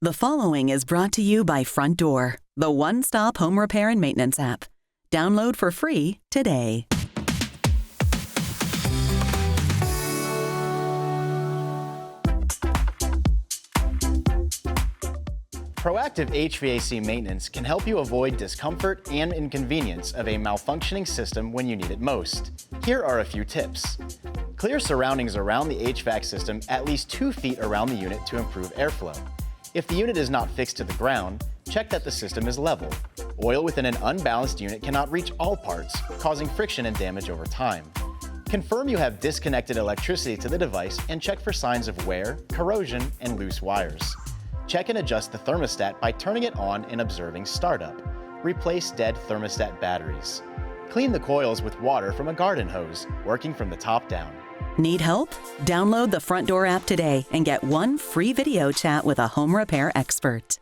The following is brought to you by Frontdoor, the one-stop home repair and maintenance app. Download for free today. Proactive HVAC maintenance can help you avoid discomfort and inconvenience of a malfunctioning system when you need it most. Here are a few tips. Clear surroundings around the HVAC system at least 2 feet around the unit to improve airflow. If the unit is not fixed to the ground, check that the system is level. Oil within an unbalanced unit cannot reach all parts, causing friction and damage over time. Confirm you have disconnected electricity to the device and check for signs of wear, corrosion, and loose wires. Check and adjust the thermostat by turning it on and observing startup. Replace dead thermostat batteries. Clean the coils with water from a garden hose, working from the top down. Need help? Download the Frontdoor app today and get 1 free video chat with a home repair expert.